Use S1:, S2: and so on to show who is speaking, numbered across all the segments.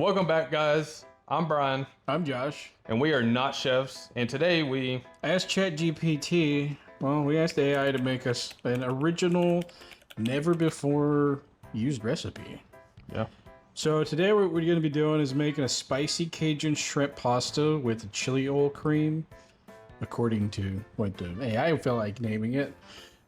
S1: Welcome back, guys. I'm Brian,
S2: I'm Josh.
S1: and we are not chefs. And today we
S2: Asked ChatGPT, we asked the AI to make us an original, never before used recipe.
S1: yeah,
S2: So today what we're going to be doing is making a spicy Cajun shrimp pasta with chili oil cream, according to what the AI felt like naming it.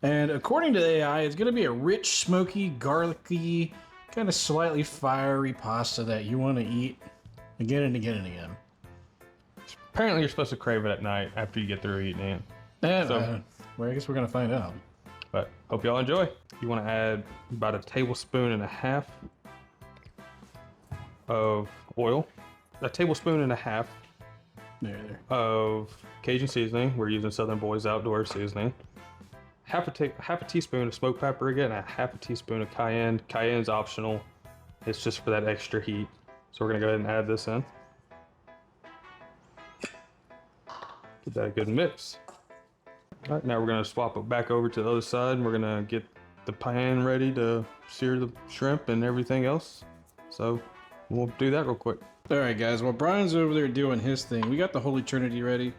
S2: And according to the AI, it's going to be a rich, smoky, garlicky, kind of slightly fiery pasta that you want to eat again and again and again.
S1: apparently you're supposed to crave it at night after you get through eating it.
S2: And
S1: So-
S2: well, I guess we're going to find out.
S1: But hope y'all enjoy. You want to add about 1.5 tablespoons of oil, 1.5 tablespoons
S2: There.
S1: of Cajun seasoning. We're using Southern Boys Outdoor seasoning. Half a teaspoon of smoked paprika and 1/2 teaspoon of cayenne. Cayenne's optional. It's just for that extra heat. So we're gonna go ahead and add this in. Get that a good mix. All right, now we're gonna swap it back over to the other side, and we're gonna get the pan ready to sear the shrimp and everything else. So we'll do that real quick.
S2: All right, guys. While Brian's over there doing his thing, we got the Holy Trinity ready.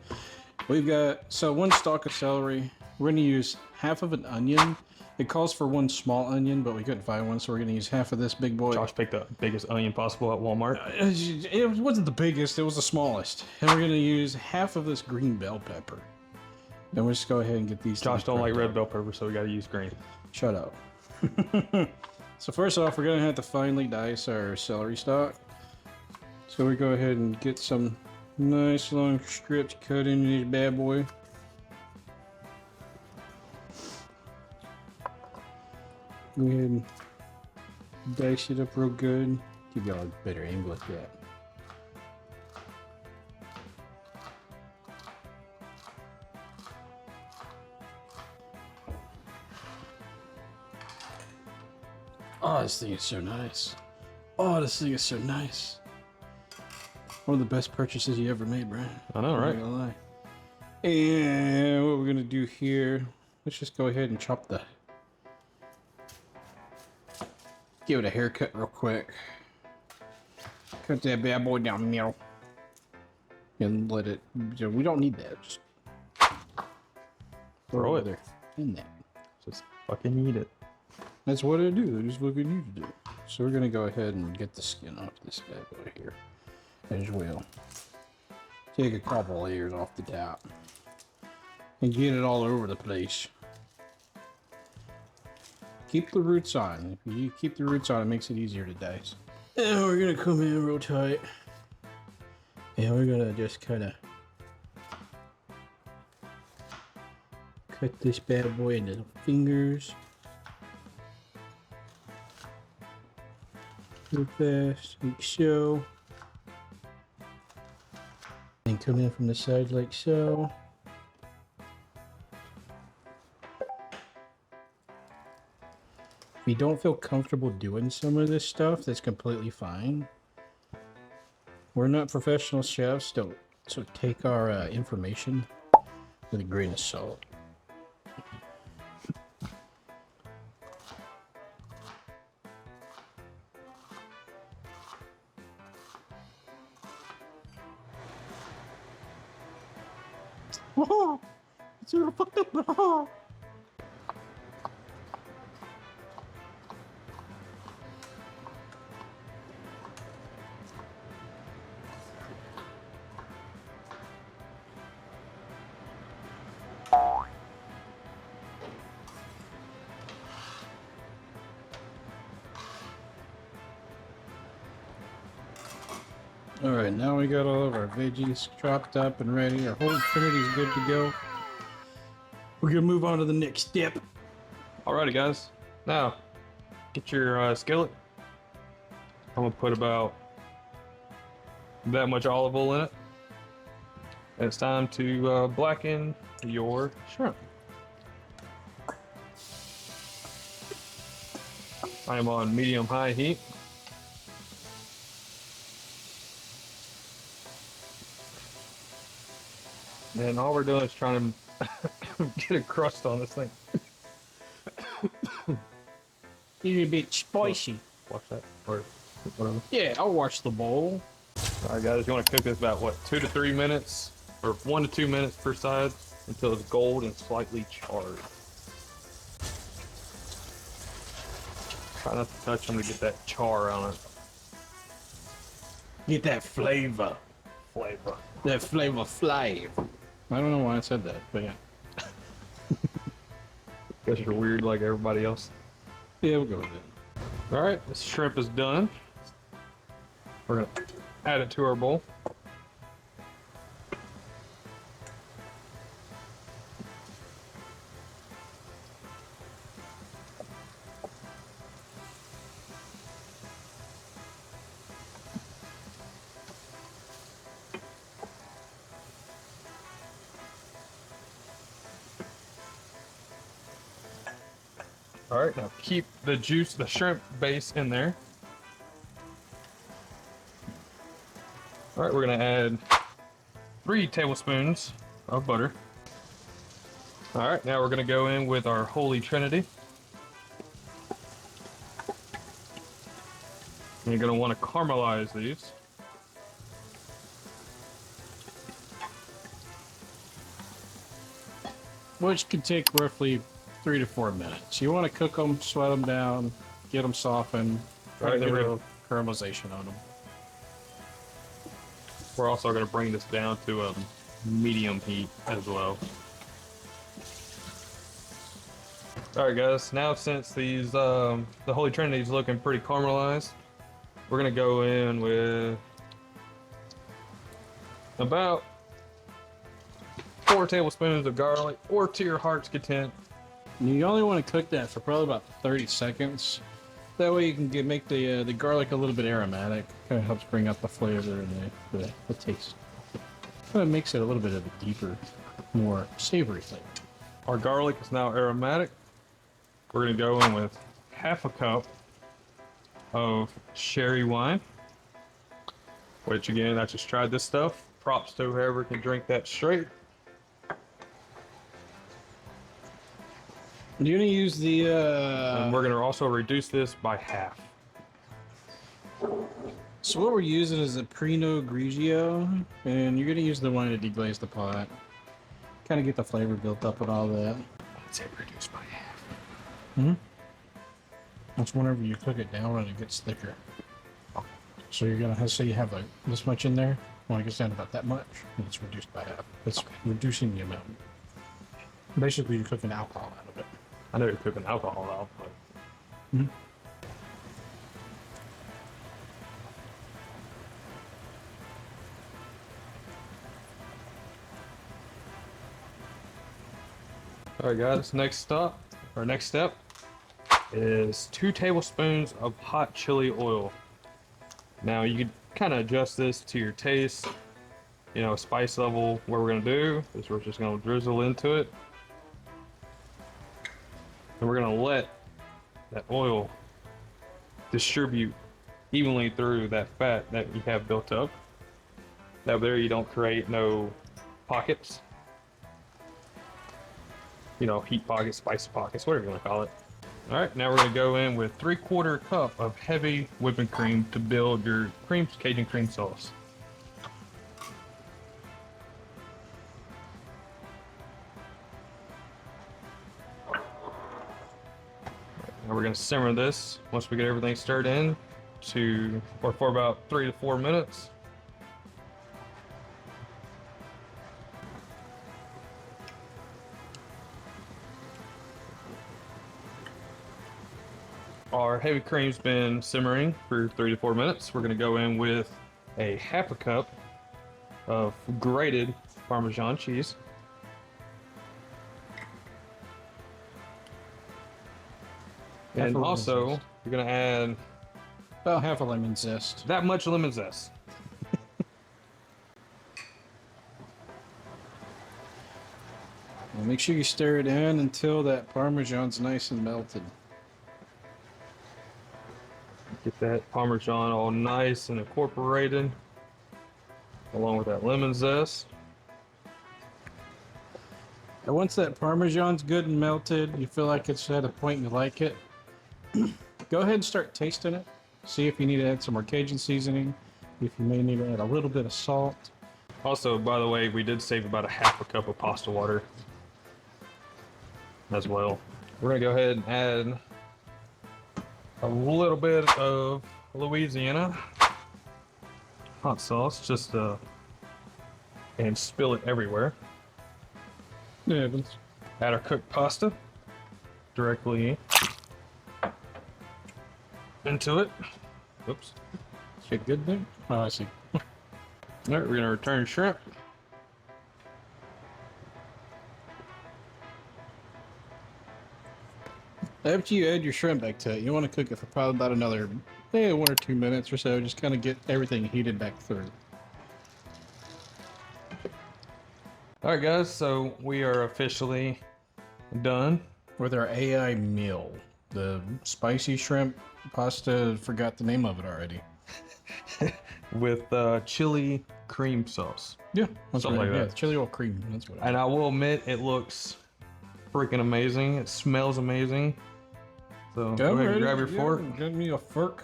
S2: We've got 1 stalk of celery. We're going to use half of an onion. It calls for 1 small onion, but we couldn't find one, so we're going to use half of this big boy.
S1: Josh picked the biggest onion possible at Walmart.
S2: It wasn't the biggest, it was the smallest. And we're going to use half of this green bell pepper. Then we'll just go ahead and get these.
S1: Josh don't like
S2: prepped
S1: red
S2: up.
S1: bell pepper, so we gotta use green.
S2: Shut up. So first off, we're going to have to finely dice our celery stalk. So we go ahead and get some nice long strips cut into this bad boy. Go ahead and dice it up real good. Give y'all a better angle at that. Oh, this thing is so nice. Oh, this thing is so nice. One of the best purchases you ever made, Brian.
S1: I know, right?
S2: I'm not gonna lie. And what we're gonna do here, let's just go ahead and chop the. Give it a haircut real quick. Cut that bad boy down the middle. And let it. We don't need that. Just
S1: Throw it
S2: there. In that.
S1: Just fucking eat it.
S2: That's what I do. That's what we need to do. So we're gonna go ahead and get the skin off this bad boy here as well. Take a couple layers off the top and get it all over the place. Keep the roots on. If you keep the roots on, it makes it easier to dice. And we're gonna come in real tight. And we're gonna just kind of cut this bad boy into the fingers. Real fast, like so. And come in from the side like so. If you don't feel comfortable doing some of this stuff, that's completely fine. We're not professional chefs, so take our information with a grain of salt. Oh, it's a little fucked up, but oh. All right, now we got all of our veggies chopped up and ready. Our whole Trinity's good to go. We're gonna move on to the next step.
S1: Alrighty, guys. Now, get your skillet. I'm gonna put about that much olive oil in it. And it's time to blacken your shrimp. I am on medium-high heat. And all we're doing is trying to get a crust on this thing.
S2: It's a bit spicy.
S1: Watch that. Or Whatever.
S2: Yeah, I'll wash the bowl.
S1: All right, guys, you want to cook this about what, 2 to 3 minutes, or 1 to 2 minutes per side until it's gold and slightly charred. Try not to touch them to get that char on it.
S2: Get that flavor. That flavor flav. I don't know why I said that, but yeah.
S1: Guess you're weird like everybody else.
S2: Yeah, we'll go with it.
S1: All right, this shrimp is done. We're gonna add it to our bowl. All right, now keep the juice, the shrimp base in there. All right, we're gonna add 3 tablespoons of butter. All right, now we're gonna go in with our Holy Trinity. And you're gonna want to caramelize these.
S2: Which can take roughly 3 to 4 minutes. You want to cook them, sweat them down, get them softened,
S1: Right,
S2: get a
S1: get
S2: real caramelization on them.
S1: We're also gonna bring this down to a medium heat as well. All right, guys. Now since these the Holy Trinity is looking pretty caramelized, we're gonna go in with about 4 tablespoons of garlic, or to your heart's content.
S2: You only want to cook that for probably about 30 seconds. That way you can make the garlic a little bit aromatic. Kind of helps bring out the flavor and the taste. Kind of makes it a little bit of a deeper, more savory flavor.
S1: Our garlic is now aromatic. We're gonna go in with half a cup of sherry wine, which again, I just tried this stuff. Props to whoever can drink that straight.
S2: You're gonna use the
S1: And we're gonna also reduce this by half.
S2: So what we're using is a Pinot Grigio, and you're gonna use the wine to deglaze the pot. Kind of get the flavor built up and all that.
S1: I'd say reduce by half.
S2: Hmm. That's whenever you cook it down and it gets thicker. So you're gonna say you have like this much in there. When it gets down to about that much, and it's reduced by half. It's reducing the amount. Basically, you're cooking alcohol out of it.
S1: I know you're cooking alcohol out, but
S2: Hmm.
S1: all right, guys. Next step is 2 tablespoons of hot chili oil. Now you can kind of adjust this to your taste. You know, spice level. What we're gonna do is we're just gonna drizzle into it, and we're gonna let that oil distribute evenly through that fat that you have built up. That way you don't create no pockets. You know, heat pockets, spice pockets, whatever you want to call it. All right, now we're going to go in with 3/4 cup of heavy whipping cream to build your Cajun cream sauce. Now we're going to simmer this once we get everything stirred in for about 3 to 4 minutes. Our heavy cream's been simmering for 3 to 4 minutes. We're gonna go in with a half a cup of grated Parmesan cheese. And also, you're gonna add
S2: About half a lemon zest.
S1: that much lemon zest.
S2: And make sure you stir it in until that Parmesan's nice and melted.
S1: Get that Parmesan all nice and incorporated, along with that lemon zest.
S2: And once that Parmesan's good and melted, you feel like it's at a point you like it, go ahead and start tasting it. See if you need to add some more Cajun seasoning. If you may need to add a little bit of salt.
S1: Also, by the way, we did save about a half a cup of pasta water as well. We're gonna go ahead and add a little bit of Louisiana hot sauce, and spill it everywhere.
S2: Yeah,
S1: Add our cooked pasta directly into it. Oops.
S2: shit good there? Oh, I see.
S1: All right, we're gonna return shrimp.
S2: After you add your shrimp back to it, you want to cook it for probably about another 1 or 2 minutes or so. Just kind of get everything heated back through.
S1: All right, guys, so we are officially done.
S2: With our AI meal, the spicy shrimp pasta, forgot the name of it already.
S1: With chili cream sauce.
S2: Yeah, that's
S1: Something
S2: right.
S1: like that.
S2: Yeah, chili oil cream. That's what.
S1: And I will admit, it looks freaking amazing. It smells amazing. So go ahead and grab your fork
S2: Get me a fork.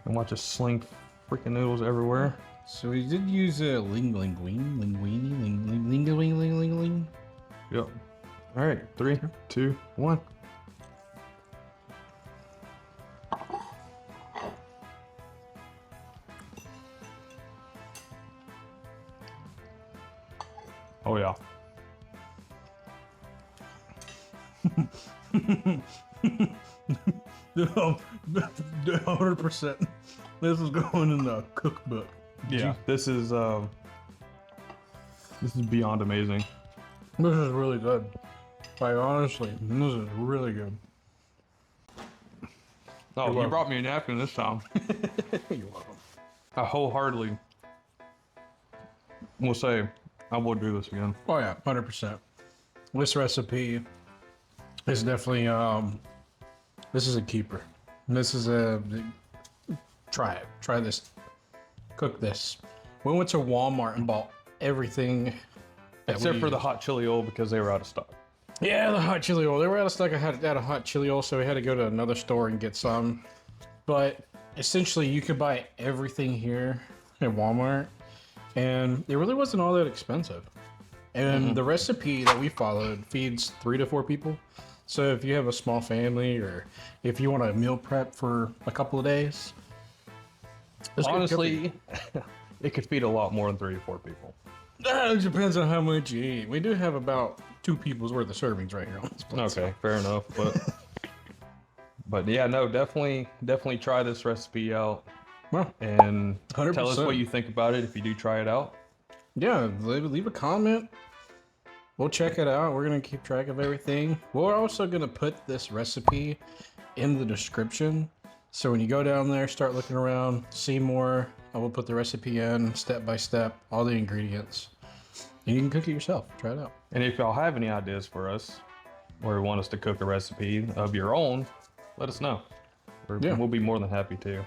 S1: and watch us sling freaking noodles everywhere.
S2: So we did use a linguine.
S1: Yep. All right, 3, 2, 1. Oh yeah.
S2: 100%. This is going in the cookbook.
S1: Yeah. This is beyond amazing.
S2: This is really good. Like, honestly, this is really good.
S1: Oh,
S2: You're
S1: you
S2: welcome.
S1: brought me a napkin this time.
S2: You're welcome.
S1: I wholeheartedly will say I will do this again.
S2: Oh yeah, 100%. This recipe is definitely this is a keeper. This is try it. Try this. Cook this. We went to Walmart and bought everything
S1: Except for the hot chili oil because they were out of stock.
S2: Yeah, the hot chili oil. They were out of stock. I had a hot chili oil, so we had to go to another store and get some. But essentially, you could buy everything here at Walmart, and it really wasn't all that expensive. And the recipe that we followed feeds 3 to 4 people. So if you have a small family, or if you want to meal prep for a couple of days, this could cook
S1: Honestly, it could feed a lot more than 3 to 4 people.
S2: it depends on how much you eat. We do have about 2 people's worth of servings right here on this plate.
S1: Okay, fair enough. But yeah, no, definitely try this recipe out
S2: Well,
S1: and tell us
S2: 100%.
S1: what you think about it if you do try it out.
S2: Yeah, leave a comment. We'll check it out. We're going to keep track of everything. We're also going to put this recipe in the description. So when you go down there, start looking around, see more. I will put the recipe in step by step, all the ingredients. And you can cook it yourself. Try it out.
S1: And if y'all have any ideas for us or want us to cook a recipe of your own, let us know.
S2: Yeah.
S1: We'll be more than happy to.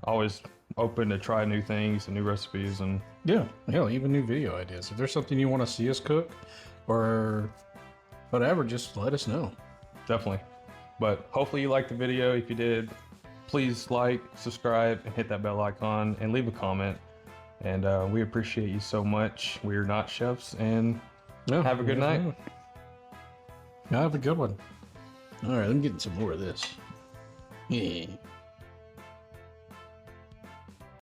S1: Always open to try new things and new recipes. And
S2: Yeah, even new video ideas. If there's something you want to see us cook or whatever, just let us know.
S1: definitely. But hopefully you liked the video. If you did, please like, subscribe, and hit that bell icon and leave a comment. And we appreciate you so much. We're not chefs, and have a good night.
S2: Have a good one. All right, I'm getting some more of this. Yeah.